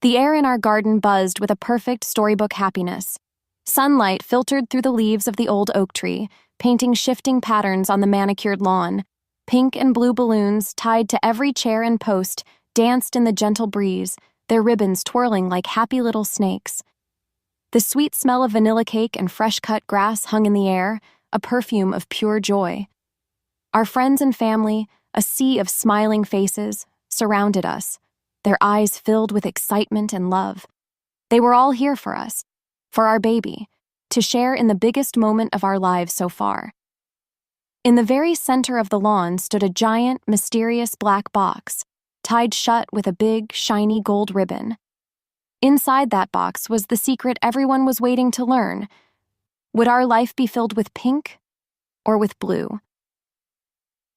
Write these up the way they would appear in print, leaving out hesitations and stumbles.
The air in our garden buzzed with a perfect storybook happiness. Sunlight filtered through the leaves of the old oak tree, painting shifting patterns on the manicured lawn. Pink and blue balloons, tied to every chair and post, danced in the gentle breeze, their ribbons twirling like happy little snakes. The sweet smell of vanilla cake and fresh-cut grass hung in the air, a perfume of pure joy. Our friends and family, a sea of smiling faces, surrounded us, their eyes filled with excitement and love. They were all here for us, for our baby, to share in the biggest moment of our lives so far. In the very center of the lawn stood a giant, mysterious black box, tied shut with a big, shiny gold ribbon. Inside that box was the secret everyone was waiting to learn. Would our life be filled with pink or with blue?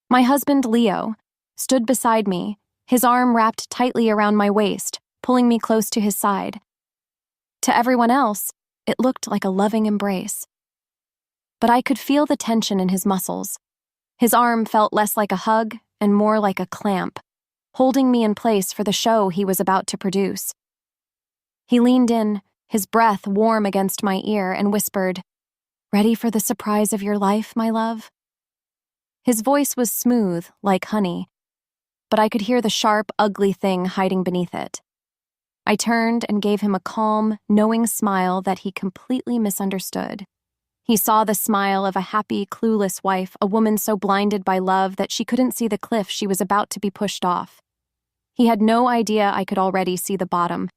My husband, Leo, stood beside me, his arm wrapped tightly around my waist, pulling me close to his side. To everyone else, it looked like a loving embrace. But I could feel the tension in his muscles. His arm felt less like a hug and more like a clamp, holding me in place for the show he was about to produce. He leaned in, his breath warm against my ear, and whispered, "Ready for the surprise of your life, my love?" His voice was smooth, like honey, but I could hear the sharp, ugly thing hiding beneath it. I turned and gave him a calm, knowing smile that he completely misunderstood. He saw the smile of a happy, clueless wife, a woman so blinded by love that she couldn't see the cliff she was about to be pushed off. He had no idea I could already see the bottom,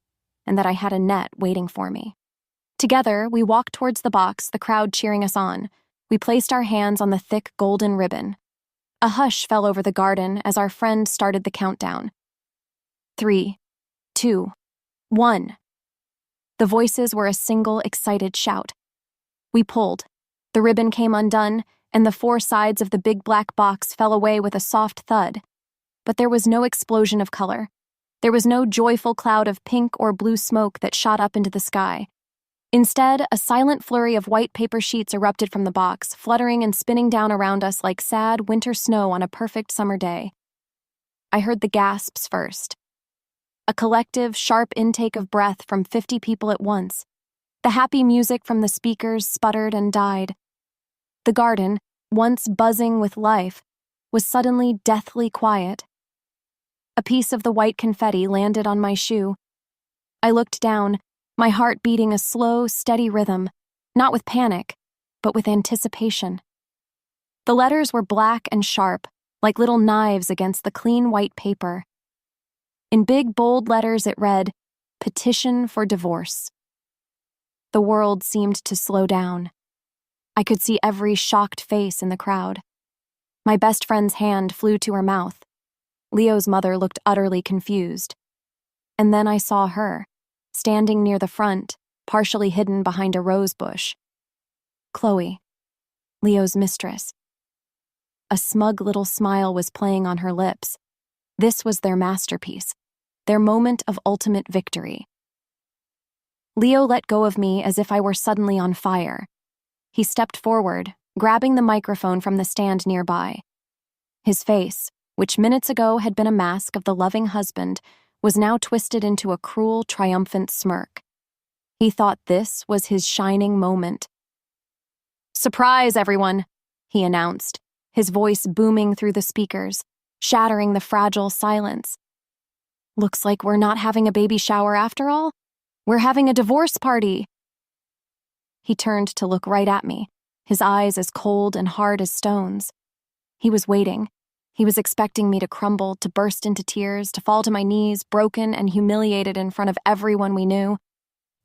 and that I had a net waiting for me. Together, we walked towards the box, the crowd cheering us on. We placed our hands on the thick golden ribbon. A hush fell over the garden as our friend started the countdown. 3, 2, 1. The voices were a single excited shout. We pulled. The ribbon came undone, and the four sides of the big black box fell away with a soft thud. But there was no explosion of color. There was no joyful cloud of pink or blue smoke that shot up into the sky. Instead, a silent flurry of white paper sheets erupted from the box, fluttering and spinning down around us like sad winter snow on a perfect summer day. I heard the gasps first. A collective, sharp intake of breath from 50 people at once. The happy music from the speakers sputtered and died. The garden, once buzzing with life, was suddenly deathly quiet. A piece of the white confetti landed on my shoe. I looked down, my heart beating a slow, steady rhythm, not with panic, but with anticipation. The letters were black and sharp, like little knives against the clean white paper. In big, bold letters it read, "Petition for divorce." The world seemed to slow down. I could see every shocked face in the crowd. My best friend's hand flew to her mouth. Leo's mother looked utterly confused. And then I saw her, standing near the front, partially hidden behind a rose bush. Chloe, Leo's mistress. A smug little smile was playing on her lips. This was their masterpiece, their moment of ultimate victory. Leo let go of me as if I were suddenly on fire. He stepped forward, grabbing the microphone from the stand nearby. His face, which minutes ago had been a mask of the loving husband, was now twisted into a cruel, triumphant smirk. He thought this was his shining moment. "Surprise, everyone," he announced, his voice booming through the speakers, shattering the fragile silence. "Looks like we're not having a baby shower after all. We're having a divorce party." He turned to look right at me, his eyes as cold and hard as stones. He was waiting. He was expecting me to crumble, to burst into tears, to fall to my knees, broken and humiliated in front of everyone we knew.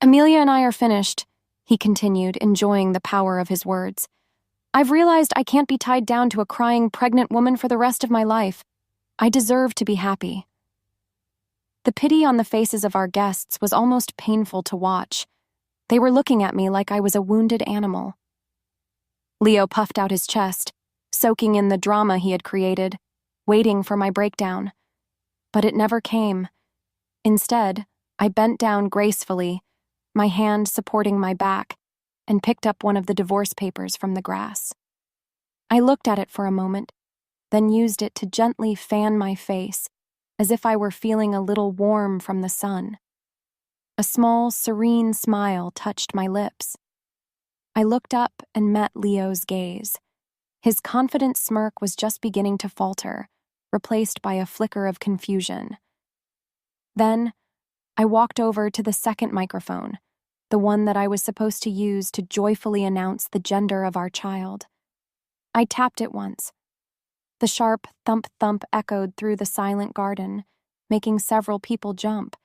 "Amelia and I are finished," he continued, enjoying the power of his words. "I've realized I can't be tied down to a crying pregnant woman for the rest of my life. I deserve to be happy." The pity on the faces of our guests was almost painful to watch. They were looking at me like I was a wounded animal. Leo puffed out his chest, soaking in the drama he had created, waiting for my breakdown. But it never came. Instead, I bent down gracefully, my hand supporting my back, and picked up one of the divorce papers from the grass. I looked at it for a moment, then used it to gently fan my face, as if I were feeling a little warm from the sun. A small, serene smile touched my lips. I looked up and met Leo's gaze. His confident smirk was just beginning to falter, replaced by a flicker of confusion. Then, I walked over to the second microphone, the one that I was supposed to use to joyfully announce the gender of our child. I tapped it once. The sharp thump-thump echoed through the silent garden, making several people jump.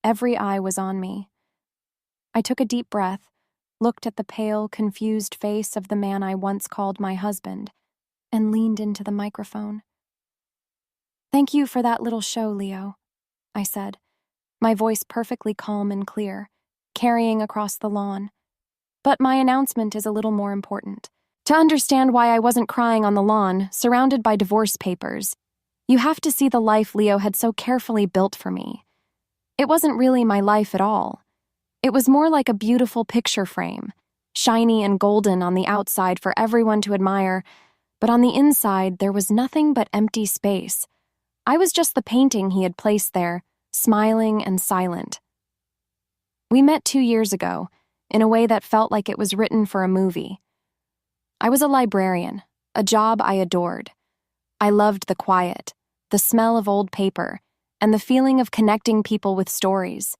Every eye was on me. I took a deep breath, looked at the pale, confused face of the man I once called my husband, and leaned into the microphone. "Thank you for that little show, Leo," I said, my voice perfectly calm and clear, carrying across the lawn. But my announcement is a little more important. To understand why I wasn't crying on the lawn, surrounded by divorce papers, you have to see the life Leo had so carefully built for me. It wasn't really my life at all. It was more like a beautiful picture frame, shiny and golden on the outside for everyone to admire, but on the inside there was nothing but empty space. I was just the painting he had placed there, smiling and silent. We met 2 years ago, in a way that felt like it was written for a movie. I was a librarian, a job I adored. I loved the quiet, the smell of old paper, and the feeling of connecting people with stories.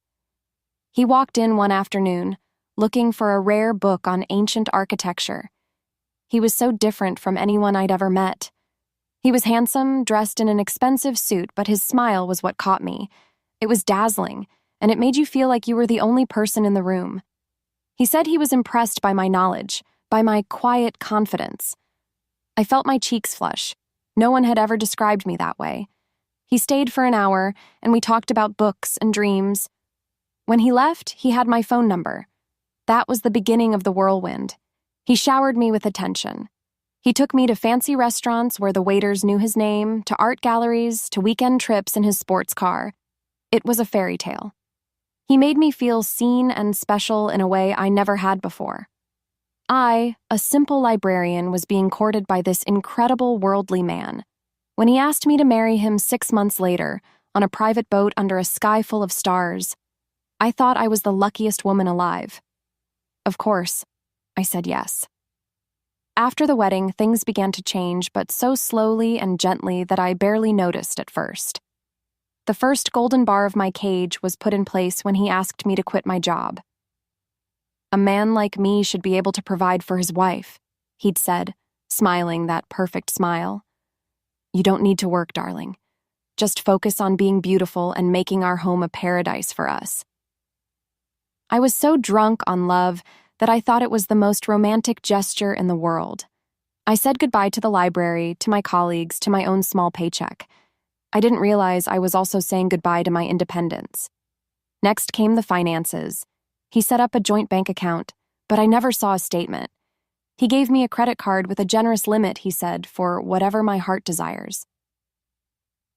He walked in one afternoon, looking for a rare book on ancient architecture. He was so different from anyone I'd ever met. He was handsome, dressed in an expensive suit, but his smile was what caught me. It was dazzling, and it made you feel like you were the only person in the room. He said he was impressed by my knowledge, by my quiet confidence. I felt my cheeks flush. No one had ever described me that way. He stayed for an hour, and we talked about books and dreams. When he left, he had my phone number. That was the beginning of the whirlwind. He showered me with attention. He took me to fancy restaurants where the waiters knew his name, to art galleries, to weekend trips in his sports car. It was a fairy tale. He made me feel seen and special in a way I never had before. I, a simple librarian, was being courted by this incredible worldly man. When he asked me to marry him 6 months later, on a private boat under a sky full of stars, I thought I was the luckiest woman alive. Of course, I said yes. After the wedding, things began to change, but so slowly and gently that I barely noticed at first. The first golden bar of my cage was put in place when he asked me to quit my job. "A man like me should be able to provide for his wife," he'd said, smiling that perfect smile. "You don't need to work, darling. Just focus on being beautiful and making our home a paradise for us." I was so drunk on love that I thought it was the most romantic gesture in the world. I said goodbye to the library, to my colleagues, to my own small paycheck. I didn't realize I was also saying goodbye to my independence. Next came the finances. He set up a joint bank account, but I never saw a statement. He gave me a credit card with a generous limit, he said, for whatever my heart desires.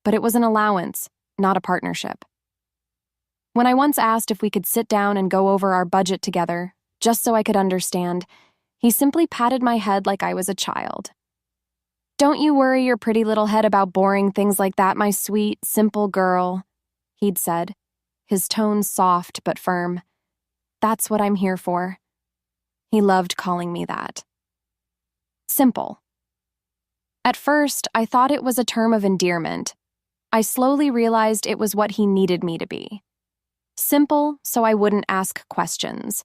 But it was an allowance, not a partnership. When I once asked if we could sit down and go over our budget together, just so I could understand, he simply patted my head like I was a child. "Don't you worry your pretty little head about boring things like that, my sweet, simple girl," he'd said, his tone soft but firm. "That's what I'm here for." He loved calling me that. Simple. At first, I thought it was a term of endearment. I slowly realized it was what he needed me to be. Simple, so I wouldn't ask questions.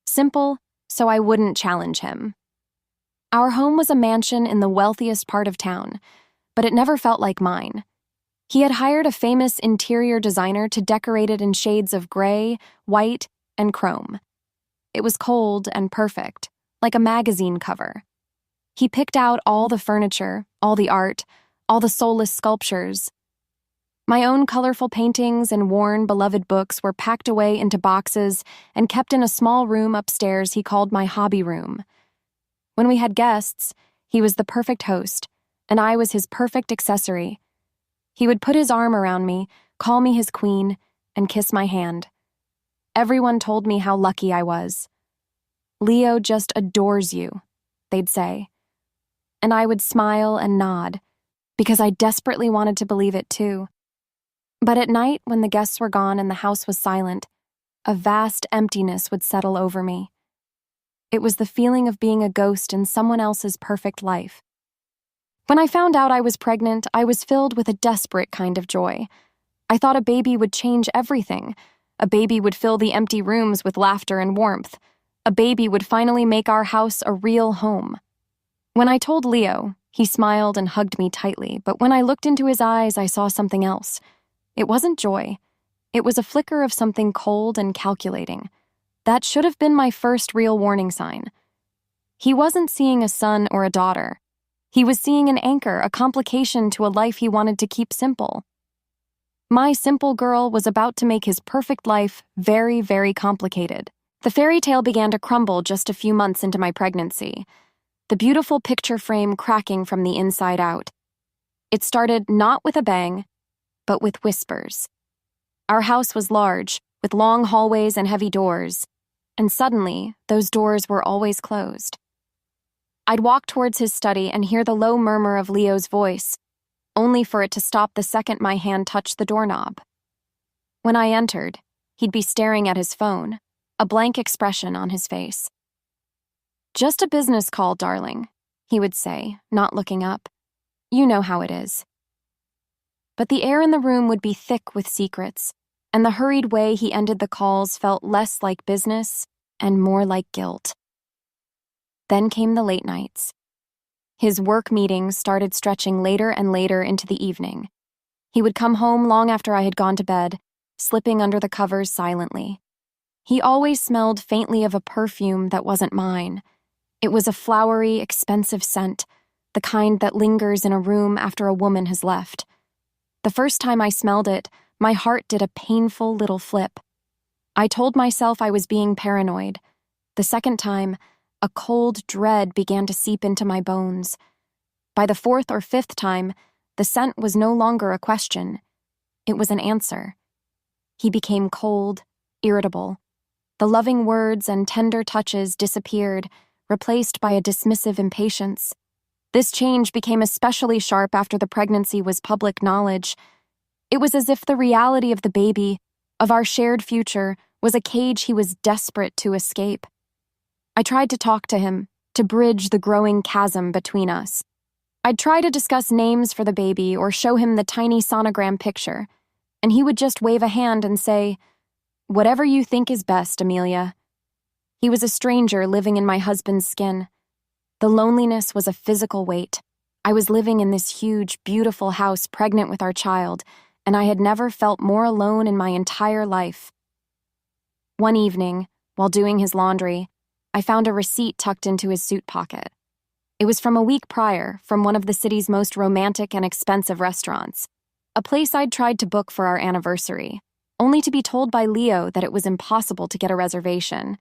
Simple, so I wouldn't challenge him. Our home was a mansion in the wealthiest part of town, but it never felt like mine. He had hired a famous interior designer to decorate it in shades of gray, white, and chrome. It was cold and perfect, like a magazine cover. He picked out all the furniture, all the art, all the soulless sculptures. My own colorful paintings and worn, beloved books were packed away into boxes and kept in a small room upstairs he called my hobby room. When we had guests, he was the perfect host, and I was his perfect accessory. He would put his arm around me, call me his queen, and kiss my hand. Everyone told me how lucky I was. "Leo just adores you," they'd say. And I would smile and nod, because I desperately wanted to believe it too. But at night, when the guests were gone and the house was silent, a vast emptiness would settle over me. It was the feeling of being a ghost in someone else's perfect life. When I found out I was pregnant, I was filled with a desperate kind of joy. I thought a baby would change everything. A baby would fill the empty rooms with laughter and warmth. A baby would finally make our house a real home. When I told Leo, he smiled and hugged me tightly, but when I looked into his eyes, I saw something else. It wasn't joy. It was a flicker of something cold and calculating. That should have been my first real warning sign. He wasn't seeing a son or a daughter. He was seeing an anchor, a complication to a life he wanted to keep simple. My simple girl was about to make his perfect life very, very complicated. The fairy tale began to crumble just a few months into my pregnancy, the beautiful picture frame cracking from the inside out. It started not with a bang, but with whispers. Our house was large, with long hallways and heavy doors, and suddenly, those doors were always closed. I'd walk towards his study and hear the low murmur of Leo's voice, only for it to stop the second my hand touched the doorknob. When I entered, he'd be staring at his phone, a blank expression on his face. "Just a business call, darling," he would say, not looking up. "You know how it is." But the air in the room would be thick with secrets, and the hurried way he ended the calls felt less like business and more like guilt. Then came the late nights. His work meetings started stretching later and later into the evening. He would come home long after I had gone to bed, slipping under the covers silently. He always smelled faintly of a perfume that wasn't mine. It was a flowery, expensive scent, the kind that lingers in a room after a woman has left. The first time I smelled it, my heart did a painful little flip. I told myself I was being paranoid. The second time, a cold dread began to seep into my bones. By the fourth or fifth time, the scent was no longer a question. It was an answer. He became cold, irritable. The loving words and tender touches disappeared, replaced by a dismissive impatience. This change became especially sharp after the pregnancy was public knowledge. It was as if the reality of the baby, of our shared future, was a cage he was desperate to escape. I tried to talk to him, to bridge the growing chasm between us. I'd try to discuss names for the baby or show him the tiny sonogram picture, and he would just wave a hand and say, "Whatever you think is best, Amelia." He was a stranger living in my husband's skin. The loneliness was a physical weight. I was living in this huge, beautiful house pregnant with our child, and I had never felt more alone in my entire life. One evening, while doing his laundry, I found a receipt tucked into his suit pocket. It was from a week prior, from one of the city's most romantic and expensive restaurants, a place I'd tried to book for our anniversary, only to be told by Leo that it was impossible to get a reservation.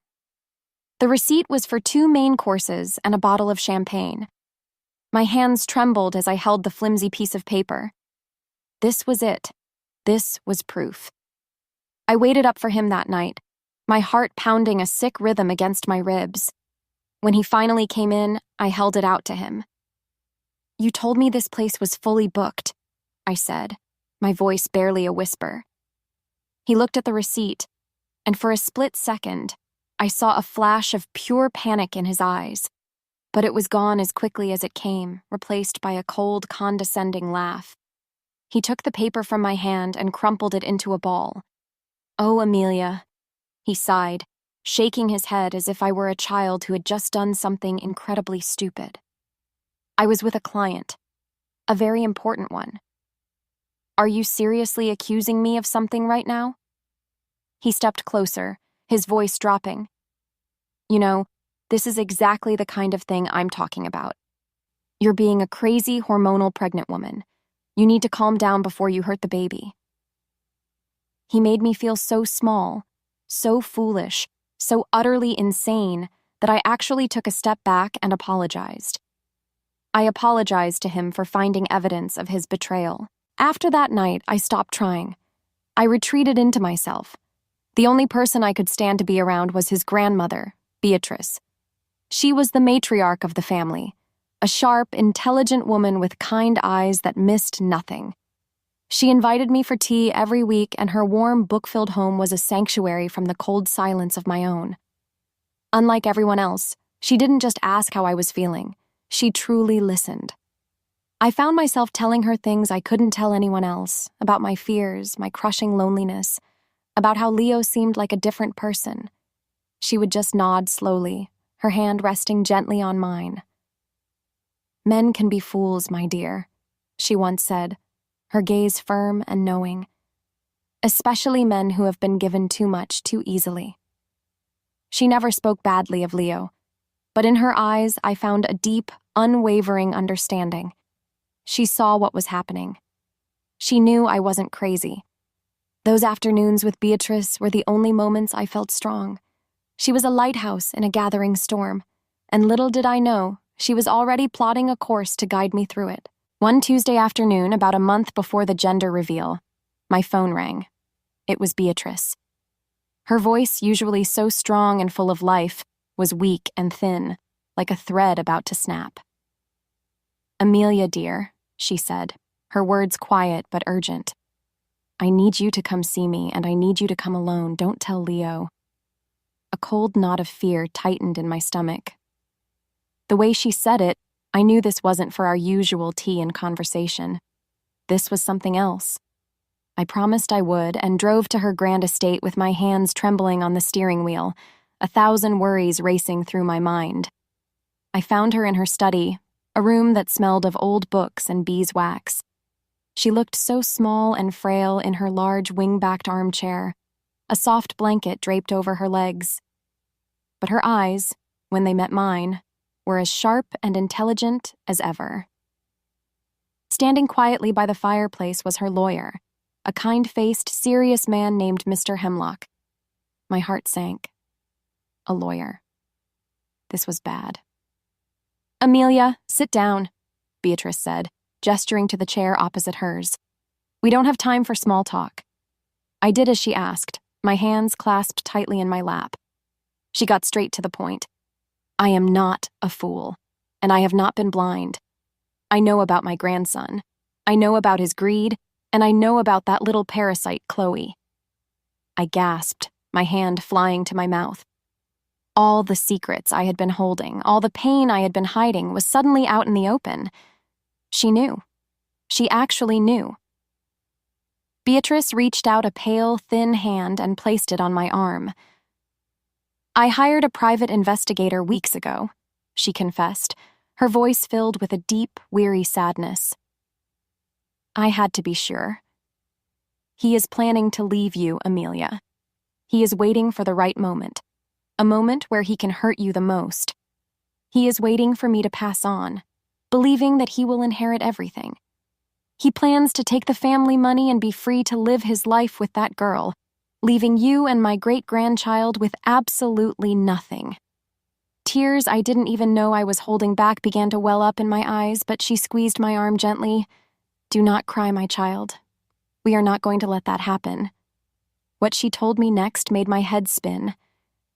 The receipt was for 2 main courses and a bottle of champagne. My hands trembled as I held the flimsy piece of paper. This was it. This was proof. I waited up for him that night, my heart pounding a sick rhythm against my ribs. When he finally came in, I held it out to him. "You told me this place was fully booked," I said, my voice barely a whisper. He looked at the receipt, and for a split second, I saw a flash of pure panic in his eyes, but it was gone as quickly as it came, replaced by a cold, condescending laugh. He took the paper from my hand and crumpled it into a ball. "Oh, Amelia," he sighed, shaking his head as if I were a child who had just done something incredibly stupid. I was with a client, a very important one. "Are you seriously accusing me of something right now?" He stepped closer, his voice dropping. "You know, this is exactly the kind of thing I'm talking about. You're being a crazy, hormonal pregnant woman. You need to calm down before you hurt the baby." He made me feel so small, so foolish, so utterly insane that I actually took a step back and apologized. I apologized to him for finding evidence of his betrayal. After that night, I stopped trying. I retreated into myself. The only person I could stand to be around was his grandmother, Beatrice. She was the matriarch of the family, a sharp, intelligent woman with kind eyes that missed nothing. She invited me for tea every week, and her warm, book-filled home was a sanctuary from the cold silence of my own. Unlike everyone else, she didn't just ask how I was feeling. She truly listened. I found myself telling her things I couldn't tell anyone else, about my fears, my crushing loneliness, about how Leo seemed like a different person. She would just nod slowly, her hand resting gently on mine. "Men can be fools, my dear," she once said, her gaze firm and knowing. "Especially men who have been given too much too easily." She never spoke badly of Leo, but in her eyes I found a deep, unwavering understanding. She saw what was happening. She knew I wasn't crazy. Those afternoons with Beatrice were the only moments I felt strong. She was a lighthouse in a gathering storm, and little did I know, she was already plotting a course to guide me through it. One Tuesday afternoon, about a month before the gender reveal, my phone rang. It was Beatrice. Her voice, usually so strong and full of life, was weak and thin, like a thread about to snap. "Amelia, dear," she said, her words quiet but urgent. "I need you to come see me, and I need you to come alone. Don't tell Leo." A cold knot of fear tightened in my stomach. The way she said it, I knew this wasn't for our usual tea and conversation. This was something else. I promised I would, and drove to her grand estate with my hands trembling on the steering wheel, 1,000 worries racing through my mind. I found her in her study, a room that smelled of old books and beeswax. She looked so small and frail in her large wing-backed armchair, a soft blanket draped over her legs. But her eyes, when they met mine, were as sharp and intelligent as ever. Standing quietly by the fireplace was her lawyer, a kind-faced, serious man named Mr. Hemlock. My heart sank. A lawyer. This was bad. "Amelia, sit down," Beatrice said, gesturing to the chair opposite hers. "We don't have time for small talk." I did as she asked, my hands clasped tightly in my lap. She got straight to the point. "I am not a fool, and I have not been blind. I know about my grandson. I know about his greed, and I know about that little parasite, Chloe." I gasped, my hand flying to my mouth. All the secrets I had been holding, all the pain I had been hiding, was suddenly out in the open. She knew. She actually knew. Beatrice reached out a pale, thin hand and placed it on my arm. "I hired a private investigator weeks ago," she confessed, her voice filled with a deep, weary sadness. "I had to be sure. He is planning to leave you, Amelia. He is waiting for the right moment, a moment where he can hurt you the most. He is waiting for me to pass on, believing that he will inherit everything. He plans to take the family money and be free to live his life with that girl, leaving you and my great-grandchild with absolutely nothing." Tears I didn't even know I was holding back began to well up in my eyes, but she squeezed my arm gently. "Do not cry, my child. We are not going to let that happen." What she told me next made my head spin.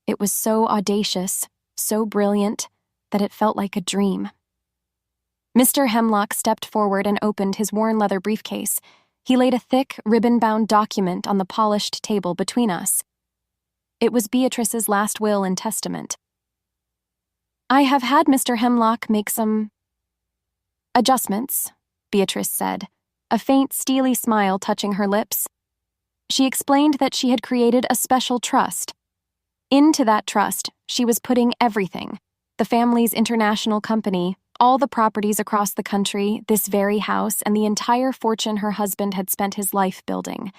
It was so audacious, so brilliant, that it felt like a dream. Mr. Hemlock stepped forward and opened his worn leather briefcase. He laid a thick, ribbon-bound document on the polished table between us. It was Beatrice's last will and testament. "I have had Mr. Hemlock make some adjustments," Beatrice said, a faint, steely smile touching her lips. She explained that she had created a special trust. Into that trust, she was putting everything: the family's international company, all the properties across the country, this very house, and the entire fortune her husband had spent his life building.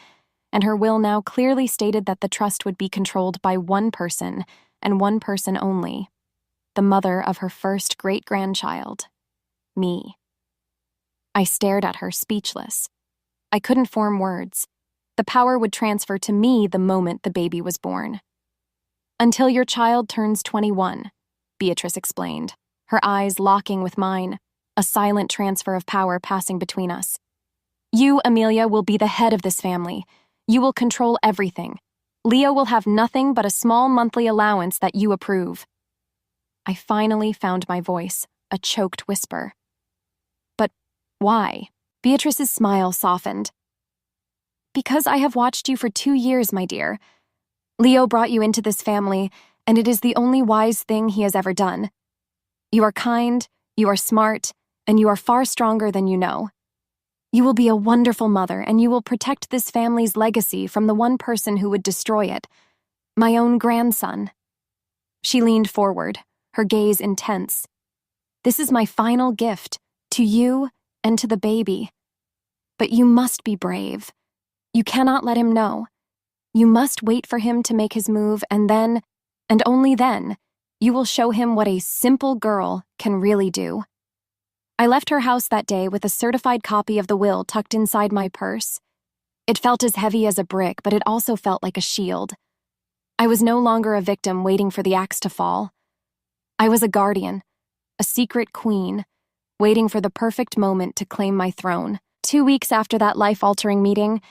And her will now clearly stated that the trust would be controlled by one person, and one person only: the mother of her first great-grandchild, me. I stared at her, speechless. I couldn't form words. The power would transfer to me the moment the baby was born. "Until your child turns 21, Beatrice explained, her eyes locking with mine, a silent transfer of power passing between us. "You, Amelia, will be the head of this family. You will control everything. Leo will have nothing but a small monthly allowance that you approve." I finally found my voice, a choked whisper. "But why?" Beatrice's smile softened. Because I have watched you for 2 years, my dear. Leo brought you into this family, and it is the only wise thing he has ever done. You are kind, you are smart, and you are far stronger than you know. You will be a wonderful mother, and you will protect this family's legacy from the one person who would destroy it, my own grandson. She leaned forward, her gaze intense. This is my final gift, to you and to the baby. But you must be brave. You cannot let him know. You must wait for him to make his move, and then, and only then, you will show him what a simple girl can really do. I left her house that day with a certified copy of the will tucked inside my purse. It felt as heavy as a brick, but it also felt like a shield. I was no longer a victim waiting for the axe to fall. I was a guardian, a secret queen, waiting for the perfect moment to claim my throne. 2 weeks after that life-altering meeting,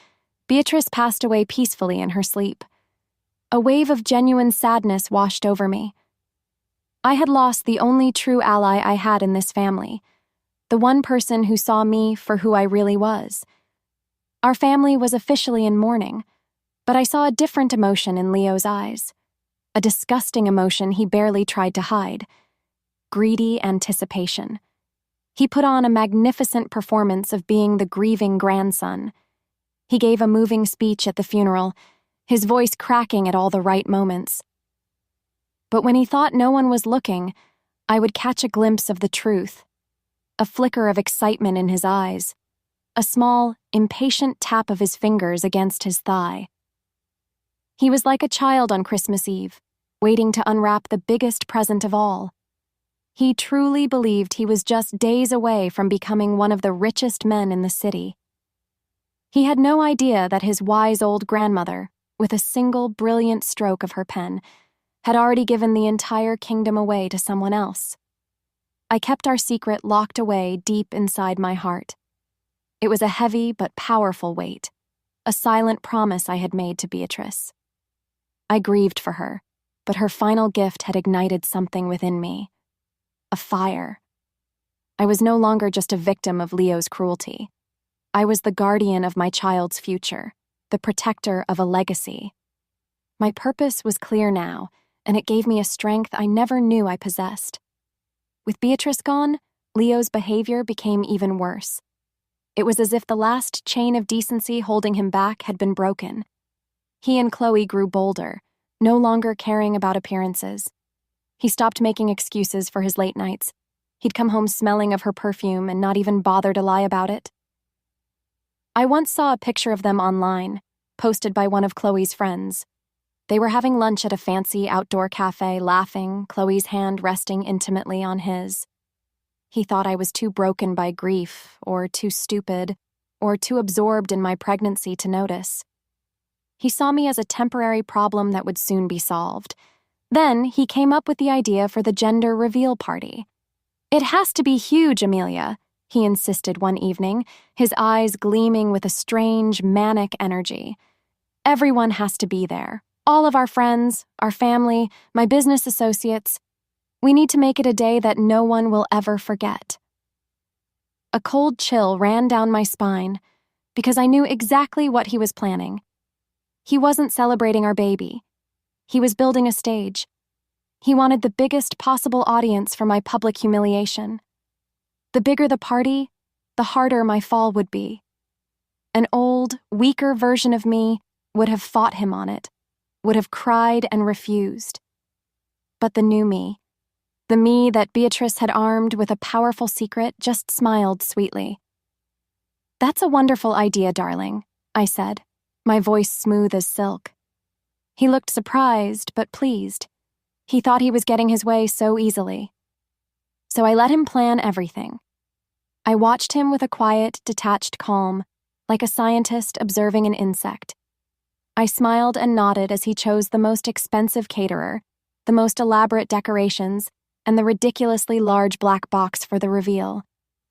Beatrice passed away peacefully in her sleep. A wave of genuine sadness washed over me. I had lost the only true ally I had in this family, the one person who saw me for who I really was. Our family was officially in mourning, but I saw a different emotion in Leo's eyes, a disgusting emotion he barely tried to hide, greedy anticipation. He put on a magnificent performance of being the grieving grandson. He gave a moving speech at the funeral, his voice cracking at all the right moments. But when he thought no one was looking, I would catch a glimpse of the truth, a flicker of excitement in his eyes, a small, impatient tap of his fingers against his thigh. He was like a child on Christmas Eve, waiting to unwrap the biggest present of all. He truly believed he was just days away from becoming one of the richest men in the city. He had no idea that his wise old grandmother, with a single brilliant stroke of her pen, had already given the entire kingdom away to someone else. I kept our secret locked away deep inside my heart. It was a heavy but powerful weight, a silent promise I had made to Beatrice. I grieved for her, but her final gift had ignited something within me. A fire. I was no longer just a victim of Leo's cruelty. I was the guardian of my child's future, the protector of a legacy. My purpose was clear now, and it gave me a strength I never knew I possessed. With Beatrice gone, Leo's behavior became even worse. It was as if the last chain of decency holding him back had been broken. He and Chloe grew bolder, no longer caring about appearances. He stopped making excuses for his late nights. He'd come home smelling of her perfume and not even bother to lie about it. I once saw a picture of them online, posted by one of Chloe's friends. They were having lunch at a fancy outdoor cafe, laughing, Chloe's hand resting intimately on his. He thought I was too broken by grief, or too stupid, or too absorbed in my pregnancy to notice. He saw me as a temporary problem that would soon be solved. Then he came up with the idea for the gender reveal party. "It has to be huge, Amelia," he insisted one evening, his eyes gleaming with a strange, manic energy. "Everyone has to be there. All of our friends, our family, my business associates. We need to make it a day that no one will ever forget." A cold chill ran down my spine, because I knew exactly what he was planning. He wasn't celebrating our baby. He was building a stage. He wanted the biggest possible audience for my public humiliation. The bigger the party, the harder my fall would be. An old, weaker version of me would have fought him on it, would have cried and refused. But the new me, the me that Beatrice had armed with a powerful secret, just smiled sweetly. "That's a wonderful idea, darling," I said, my voice smooth as silk. He looked surprised but pleased. He thought he was getting his way so easily. So I let him plan everything. I watched him with a quiet, detached calm, like a scientist observing an insect. I smiled and nodded as he chose the most expensive caterer, the most elaborate decorations, and the ridiculously large black box for the reveal.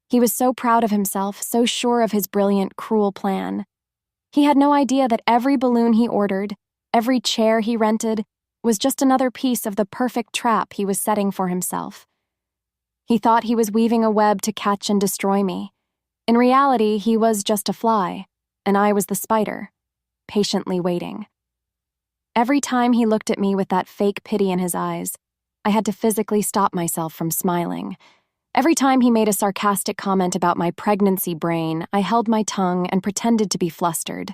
He was so proud of himself, so sure of his brilliant, cruel plan. He had no idea that every balloon he ordered, every chair he rented, was just another piece of the perfect trap he was setting for himself. He thought he was weaving a web to catch and destroy me. In reality, he was just a fly, and I was the spider. patiently waiting. Every time he looked at me with that fake pity in his eyes, I had to physically stop myself from smiling. Every time he made a sarcastic comment about my pregnancy brain, I held my tongue and pretended to be flustered.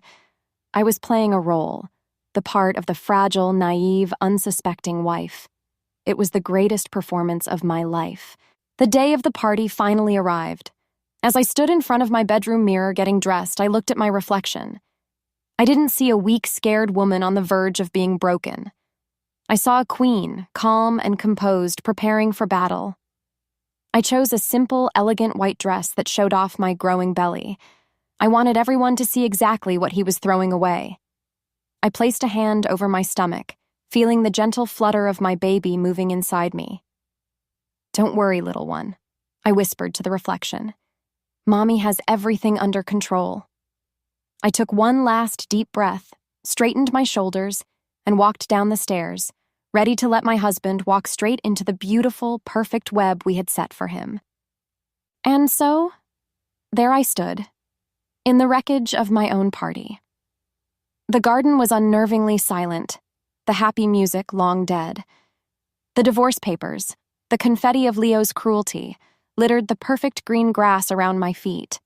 I was playing a role, the part of the fragile, naive, unsuspecting wife. It was the greatest performance of my life. The day of the party finally arrived. As I stood in front of my bedroom mirror getting dressed, I looked at my reflection. I didn't see a weak, scared woman on the verge of being broken. I saw a queen, calm and composed, preparing for battle. I chose a simple, elegant white dress that showed off my growing belly. I wanted everyone to see exactly what he was throwing away. I placed a hand over my stomach, feeling the gentle flutter of my baby moving inside me. "Don't worry, little one," I whispered to the reflection. "Mommy has everything under control." I took one last deep breath, straightened my shoulders, and walked down the stairs, ready to let my husband walk straight into the beautiful, perfect web we had set for him. And so, there I stood, in the wreckage of my own party. The garden was unnervingly silent, the happy music long dead. The divorce papers, the confetti of Leo's cruelty, littered the perfect green grass around my feet.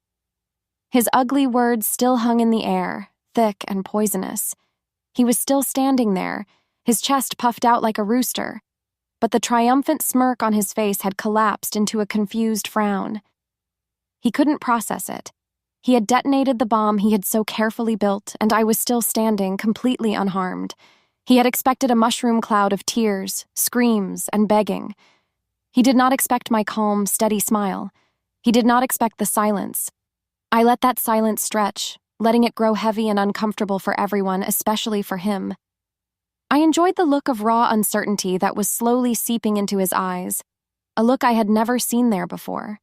His ugly words still hung in the air, thick and poisonous. He was still standing there, his chest puffed out like a rooster, but the triumphant smirk on his face had collapsed into a confused frown. He couldn't process it. He had detonated the bomb he had so carefully built, and I was still standing, completely unharmed. He had expected a mushroom cloud of tears, screams, and begging. He did not expect my calm, steady smile. He did not expect the silence. I let that silence stretch, letting it grow heavy and uncomfortable for everyone, especially for him. I enjoyed the look of raw uncertainty that was slowly seeping into his eyes, a look I had never seen there before.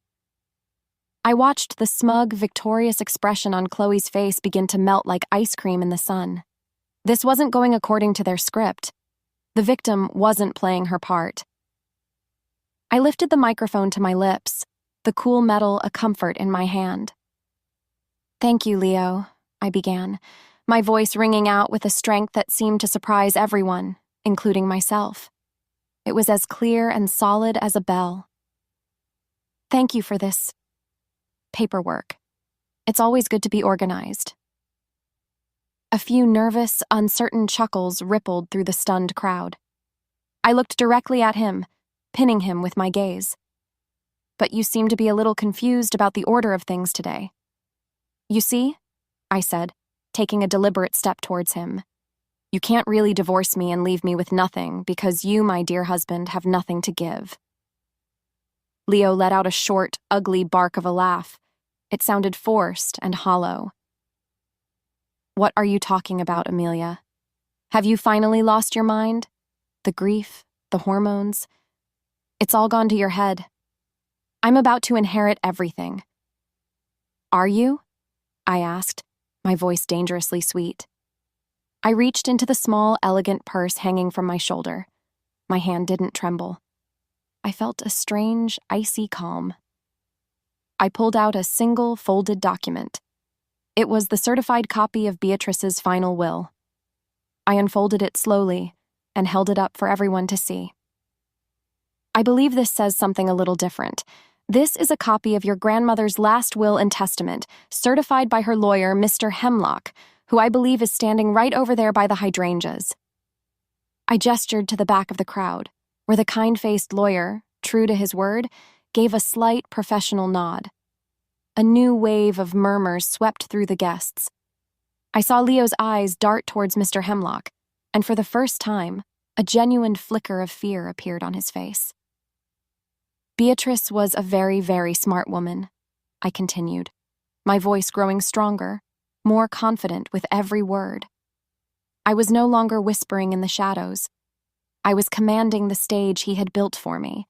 I watched the smug, victorious expression on Chloe's face begin to melt like ice cream in the sun. This wasn't going according to their script. The victim wasn't playing her part. I lifted the microphone to my lips, the cool metal a comfort in my hand. "Thank you, Leo," I began, my voice ringing out with a strength that seemed to surprise everyone, including myself. It was as clear and solid as a bell. "Thank you for this paperwork. It's always good to be organized." A few nervous, uncertain chuckles rippled through the stunned crowd. I looked directly at him, pinning him with my gaze. "But you seem to be a little confused about the order of things today." "You see," I said, taking a deliberate step towards him, "you can't really divorce me and leave me with nothing because you, my dear husband, have nothing to give." Leo let out a short, ugly bark of a laugh. It sounded forced and hollow. "What are you talking about, Amelia? Have you finally lost your mind? The grief, the hormones? It's all gone to your head. I'm about to inherit everything." "Are you?" I asked, my voice dangerously sweet. I reached into the small, elegant purse hanging from my shoulder. My hand didn't tremble. I felt a strange, icy calm. I pulled out a single, folded document. It was the certified copy of Beatrice's final will. I unfolded it slowly and held it up for everyone to see. "I believe this says something a little different. This is a copy of your grandmother's last will and testament, certified by her lawyer, Mr. Hemlock, who I believe is standing right over there by the hydrangeas." I gestured to the back of the crowd, where the kind-faced lawyer, true to his word, gave a slight professional nod. A new wave of murmurs swept through the guests. I saw Leo's eyes dart towards Mr. Hemlock, and for the first time, a genuine flicker of fear appeared on his face. "Beatrice was a very, very smart woman," I continued, my voice growing stronger, more confident with every word. I was no longer whispering in the shadows. I was commanding the stage he had built for me.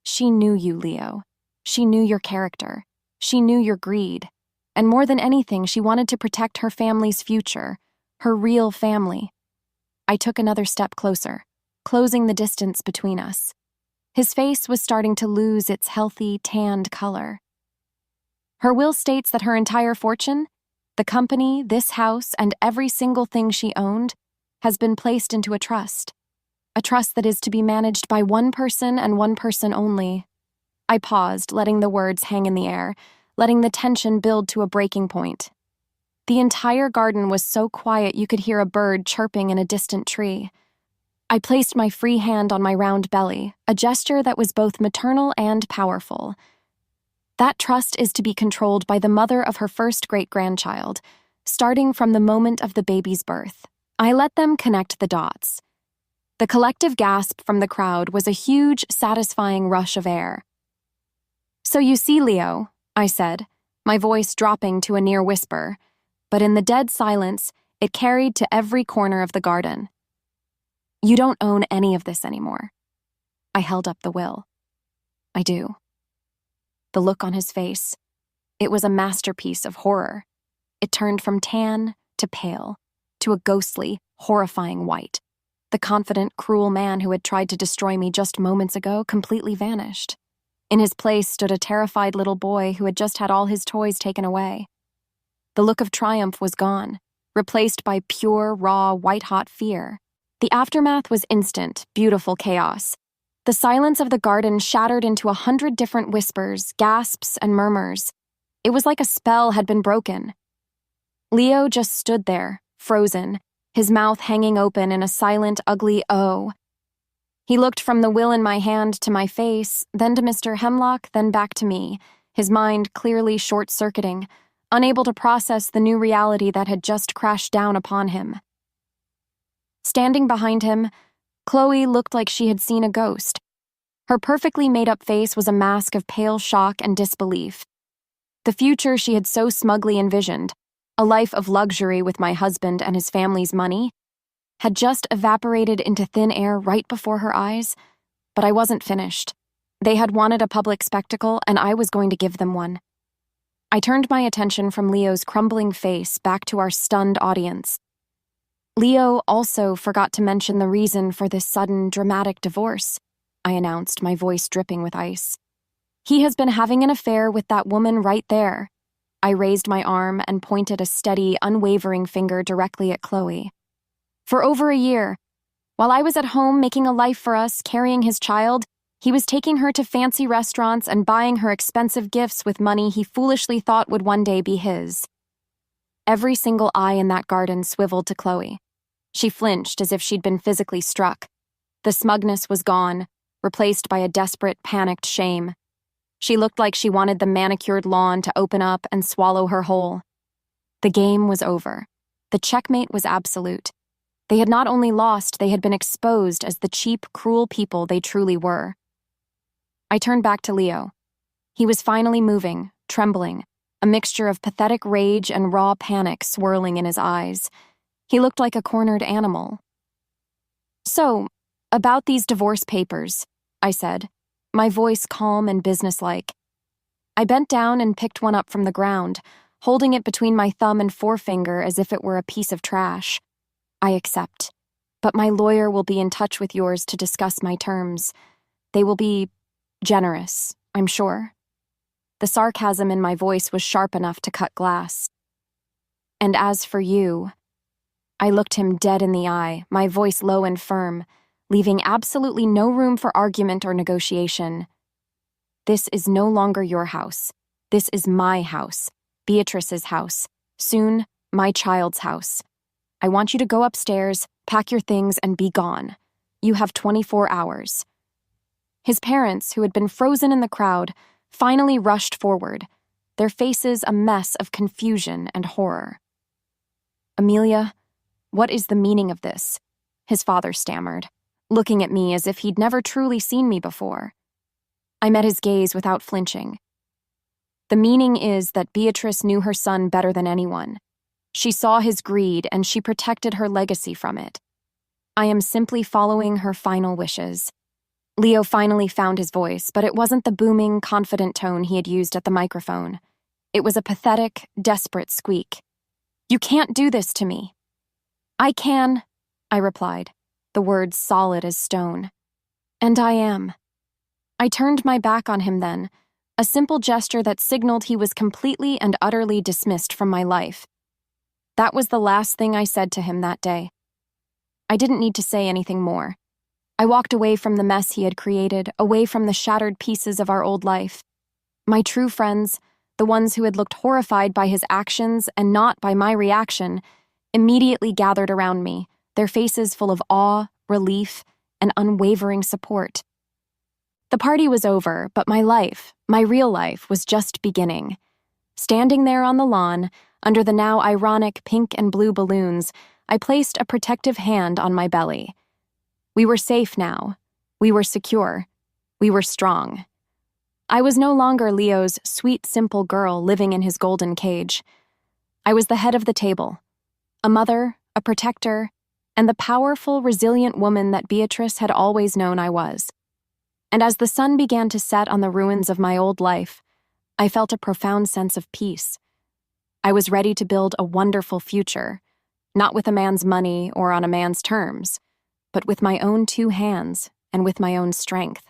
She knew you, Leo. She knew your character. She knew your greed. And more than anything, she wanted to protect her family's future, her real family. I took another step closer, closing the distance between us. His face was starting to lose its healthy, tanned color. "Her will states that her entire fortune, The company, this house, and every single thing she owned has been placed into a trust that is to be managed by one person and one person only. I paused, letting the words hang in the air, letting the tension build to a breaking point. The entire garden was so quiet you could hear a bird chirping in a distant tree. I placed my free hand on my round belly, a gesture that was both maternal and powerful. That trust is to be controlled by the mother of her first great-grandchild, starting from the moment of the baby's birth. I let them connect the dots. The collective gasp from the crowd was a huge, satisfying rush of air. "So you see, Leo," I said, my voice dropping to a near whisper, but in the dead silence, it carried to every corner of the garden. "You don't own any of this anymore." I held up the will. "I do." The look on his face, it was a masterpiece of horror. It turned from tan to pale, to a ghostly, horrifying white. The confident, cruel man who had tried to destroy me just moments ago completely vanished. In his place stood a terrified little boy who had just had all his toys taken away. The look of triumph was gone, replaced by pure, raw, white-hot fear. The aftermath was instant, beautiful chaos. The silence of the garden shattered into 100 different whispers, gasps, and murmurs. It was like a spell had been broken. Leo just stood there, frozen, his mouth hanging open in a silent, ugly "oh." He looked from the will in my hand to my face, then to Mr. Hemlock, then back to me, his mind clearly short-circuiting, unable to process the new reality that had just crashed down upon him. Standing behind him, Chloe looked like she had seen a ghost. Her perfectly made-up face was a mask of pale shock and disbelief. The future she had so smugly envisioned, a life of luxury with my husband and his family's money, had just evaporated into thin air right before her eyes. But I wasn't finished. They had wanted a public spectacle, and I was going to give them one. I turned my attention from Leo's crumbling face back to our stunned audience. Leo also forgot to mention the reason for this sudden, dramatic divorce, I announced, my voice dripping with ice. He has been having an affair with that woman right there. I raised my arm and pointed a steady, unwavering finger directly at Chloe. For over a year, while I was at home making a life for us, carrying his child, he was taking her to fancy restaurants and buying her expensive gifts with money he foolishly thought would one day be his. Every single eye in that garden swiveled to Chloe. She flinched as if she'd been physically struck. The smugness was gone, replaced by a desperate, panicked shame. She looked like she wanted the manicured lawn to open up and swallow her whole. The game was over. The checkmate was absolute. They had not only lost, they had been exposed as the cheap, cruel people they truly were. I turned back to Leo. He was finally moving, trembling, a mixture of pathetic rage and raw panic swirling in his eyes. He looked like a cornered animal. "So, about these divorce papers," I said, my voice calm and businesslike. I bent down and picked one up from the ground, holding it between my thumb and forefinger as if it were a piece of trash. "I accept, but my lawyer will be in touch with yours to discuss my terms. They will be generous, I'm sure." The sarcasm in my voice was sharp enough to cut glass. "And as for you," I looked him dead in the eye, my voice low and firm, leaving absolutely no room for argument or negotiation. "This is no longer your house. This is my house, Beatrice's house, soon my child's house. I want you to go upstairs, pack your things, and be gone. You have 24 hours. His parents, who had been frozen in the crowd, finally rushed forward, their faces a mess of confusion and horror. "Amelia, what is the meaning of this?" his father stammered, looking at me as if he'd never truly seen me before. I met his gaze without flinching. "The meaning is that Beatrice knew her son better than anyone. She saw his greed and she protected her legacy from it. I am simply following her final wishes." Leo finally found his voice, but it wasn't the booming, confident tone he had used at the microphone. It was a pathetic, desperate squeak. "You can't do this to me." "I can," I replied, the words solid as stone. "And I am." I turned my back on him then, a simple gesture that signaled he was completely and utterly dismissed from my life. That was the last thing I said to him that day. I didn't need to say anything more. I walked away from the mess he had created, away from the shattered pieces of our old life. My true friends, the ones who had looked horrified by his actions and not by my reaction, immediately gathered around me, their faces full of awe, relief, and unwavering support. The party was over, but my life, my real life, was just beginning. Standing there on the lawn, under the now ironic pink and blue balloons, I placed a protective hand on my belly. We were safe now. We were secure. We were strong. I was no longer Leo's sweet, simple girl living in his golden cage. I was the head of the table, a mother, a protector, and the powerful, resilient woman that Beatrice had always known I was. And as the sun began to set on the ruins of my old life, I felt a profound sense of peace. I was ready to build a wonderful future, not with a man's money or on a man's terms, but with my own two hands and with my own strength.